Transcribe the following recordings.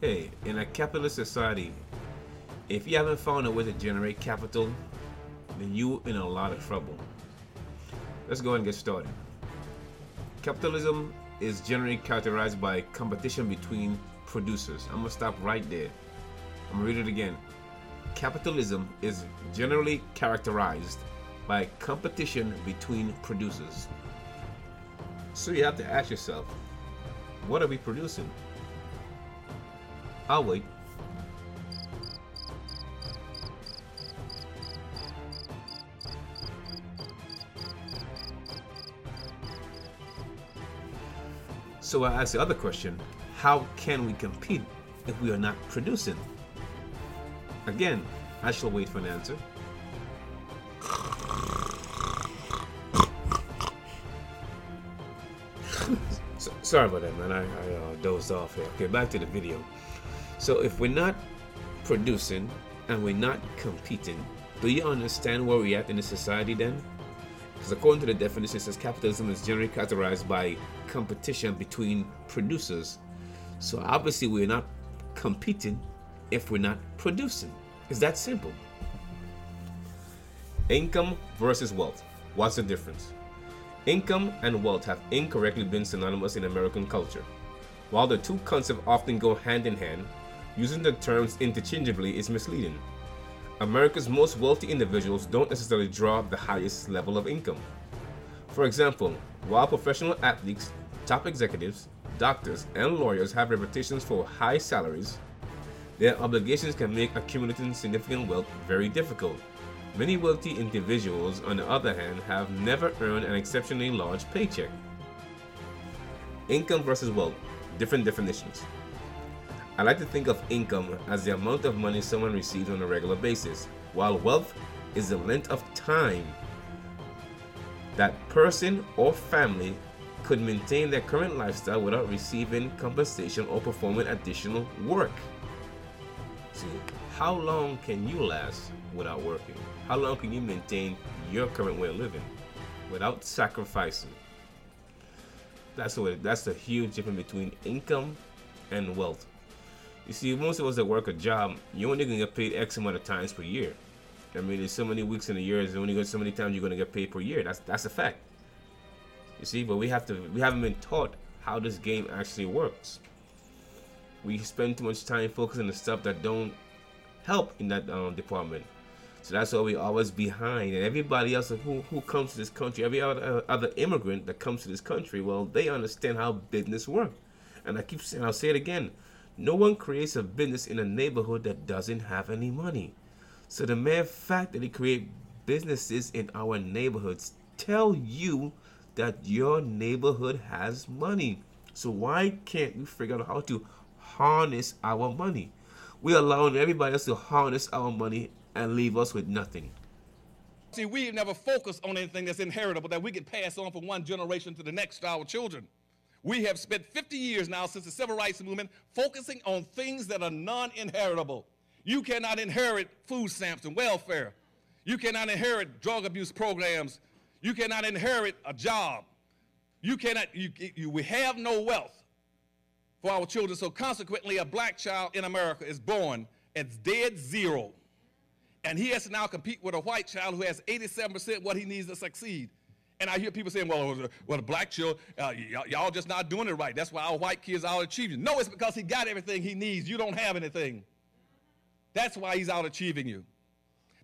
Hey, in a capitalist society, if you haven't found a way to generate capital, then you're in a lot of trouble. Let's go and get started. Capitalism is generally characterized by competition between producers. I'm gonna stop right there. I'm gonna read it again. Capitalism is generally characterized by competition between producers. So you have to ask yourself, what are we producing? I'll wait. So I ask the other question, how can we compete if we are not producing? Again, I shall wait for an answer. Sorry about that, man. I dozed off here. Okay, back to the video. So if we're not producing and we're not competing, do you understand where we're at in the society then? Because according to the definition, it says capitalism is generally characterized by competition between producers. So obviously we're not competing if we're not producing. It's that simple. Income versus wealth. What's the difference? Income and wealth have incorrectly been synonymous in American culture. While the two concepts often go hand in hand, using the terms interchangeably is misleading. America's most wealthy individuals don't necessarily draw the highest level of income. For example, while professional athletes, top executives, doctors, and lawyers have reputations for high salaries, their obligations can make accumulating significant wealth very difficult. Many wealthy individuals, on the other hand, have never earned an exceptionally large paycheck. Income versus wealth, different definitions. I like to think of income as the amount of money someone receives on a regular basis, while wealth is the length of time that person or family could maintain their current lifestyle without receiving compensation or performing additional work. See, how long can you last without working? How long can you maintain your current way of living without sacrificing? That's the huge difference between income and wealth. You see, most of us that work a job, you're only gonna get paid X amount of times per year. I mean, there's so many weeks in a year, there's only so many times you're gonna get paid per year. That's a fact. You see, but we haven't been taught how this game actually works. We spend too much time focusing on the stuff that don't help in that department. So that's why we're always behind. And everybody else who comes to this country, every other immigrant that comes to this country, well, they understand how business works. And I keep saying, I'll say it again, no one creates a business in a neighborhood that doesn't have any money. So the mere fact that they create businesses in our neighborhoods tell you that your neighborhood has money. So why can't we figure out how to harness our money? We're allowing everybody else to harness our money and leave us with nothing. See, we never focus on anything that's inheritable that we can pass on from one generation to the next to our children. We have spent 50 years now since the Civil Rights Movement focusing on things that are non-inheritable. You cannot inherit food stamps and welfare. You cannot inherit drug abuse programs. You cannot inherit a job. We have no wealth for our children, so consequently a black child in America is born at dead zero. And he has to now compete with a white child who has 87% what he needs to succeed. And I hear people saying, well, the black child, y'all just not doing it right. That's why our white kids are out achieving. No, it's because he got everything he needs. You don't have anything. That's why he's out achieving you.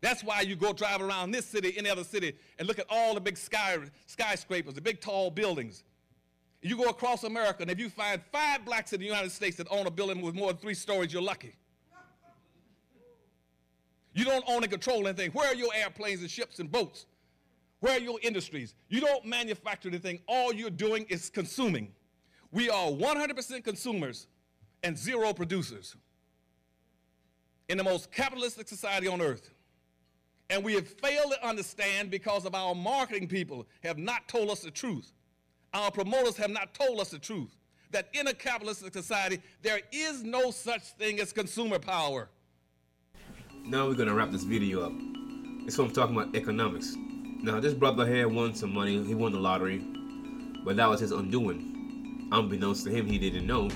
That's why you go drive around this city, any other city, and look at all the big skyscrapers, the big tall buildings. You go across America, and if you find 5 blacks in the United States that own a building with more than 3 stories, you're lucky. You don't own and control anything. Where are your airplanes and ships and boats? Where are your industries? You don't manufacture anything. All you're doing is consuming. We are 100% consumers and 0 producers in the most capitalistic society on earth. And we have failed to understand because of our marketing people have not told us the truth. Our promoters have not told us the truth, that in a capitalistic society, there is no such thing as consumer power. Now we're gonna wrap this video up. This one I'm talking about economics. Now this brother here won some money, he won the lottery, but that was his undoing. Unbeknownst to him, he didn't know.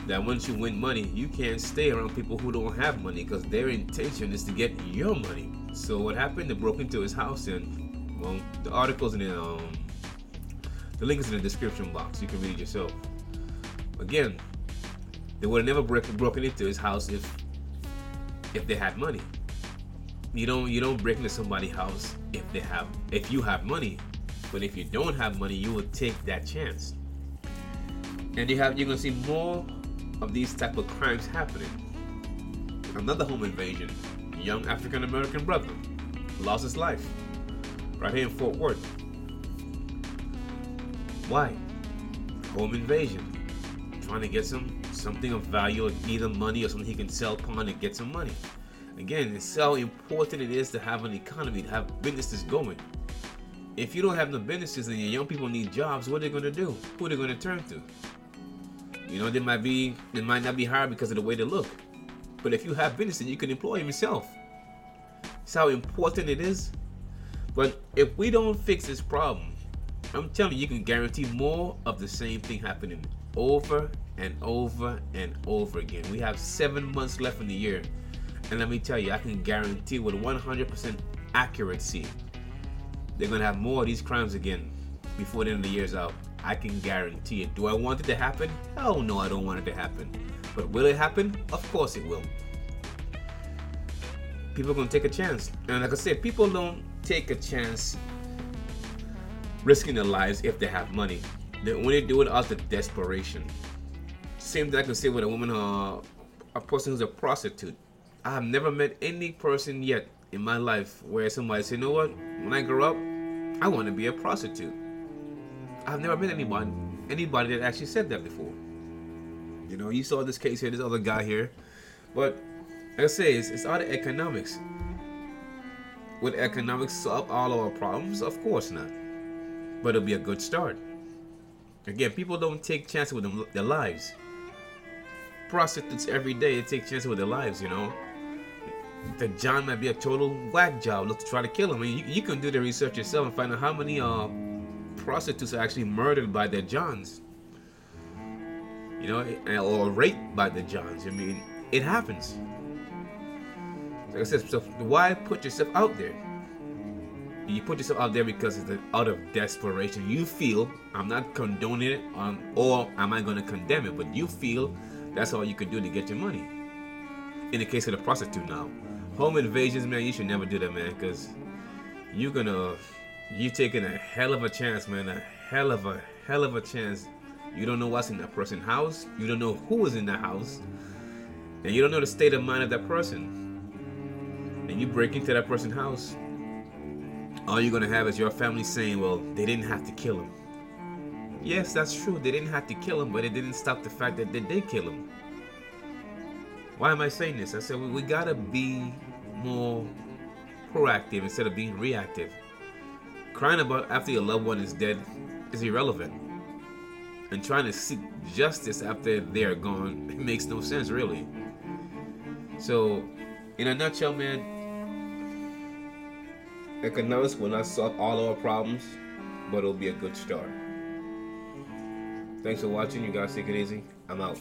that once you win money, you can't stay around people who don't have money because their intention is to get your money. So what happened? They broke into his house, and well, the article's in the link is in the description box. You can read it yourself. Again, they would have never broken into his house if they had money. You don't break into somebody's house if you have money, but if you don't have money, you will take that chance. And you're gonna see more of these type of crimes happening. Another home invasion. A young African American brother lost his life right here in Fort Worth. Why? Home invasion. Trying to get something of value, either money or something he can sell upon and get some money. Again, it's how important it is to have an economy, to have businesses going. If you don't have no businesses and your young people need jobs, what are they going to do? Who are they going to turn to? You know, they might not be hired because of the way they look. But if you have businesses, you can employ them yourself. It's how important it is. But if we don't fix this problem, I'm telling you can guarantee more of the same thing happening over and over and over again. We have 7 months left in the year. And let me tell you, I can guarantee with 100% accuracy, they're going to have more of these crimes again before the end of the year's out. I can guarantee it. Do I want it to happen? Hell no, I don't want it to happen. But will it happen? Of course it will. People are going to take a chance. And like I said, people don't take a chance risking their lives if they have money. They only do it out of desperation. Same thing I can say with a woman, a person who's a prostitute. I have never met any person yet in my life where somebody said, you know what, when I grow up, I want to be a prostitute. I've never met anybody that actually said that before. You know, you saw this case here, this other guy here. But like I say, it's out of economics. Would economics solve all our problems? Of course not. But it'll be a good start. Again, people don't take chances with their lives. Prostitutes every day, they take chances with their lives, you know. The John might be a total whack job. Look to try to kill him. I mean, you can do the research yourself and find out how many prostitutes are actually murdered by their Johns. You know, or raped by the Johns. I mean, it happens. Like I said, so why put yourself out there? You put yourself out there because it's out of desperation. You feel, I'm not condoning it, or am I going to condemn it, but you feel that's all you can do to get your money. In the case of the prostitute now. Home invasions, man, you should never do that, man, because you're taking a hell of a chance, man, a hell of a chance. You don't know what's in that person's house. You don't know who is in that house. And you don't know the state of mind of that person. And you break into that person's house. All you're going to have is your family saying, well, they didn't have to kill him. Yes, that's true. They didn't have to kill him, but it didn't stop the fact that they did kill him. Why am I saying this? I said we got to be more proactive instead of being reactive. Crying about after your loved one is dead is irrelevant. And trying to seek justice after they're gone, it makes no sense, really. So, in a nutshell, man, economics will not solve all our problems, but it'll be a good start. Thanks for watching. You guys take it easy. I'm out.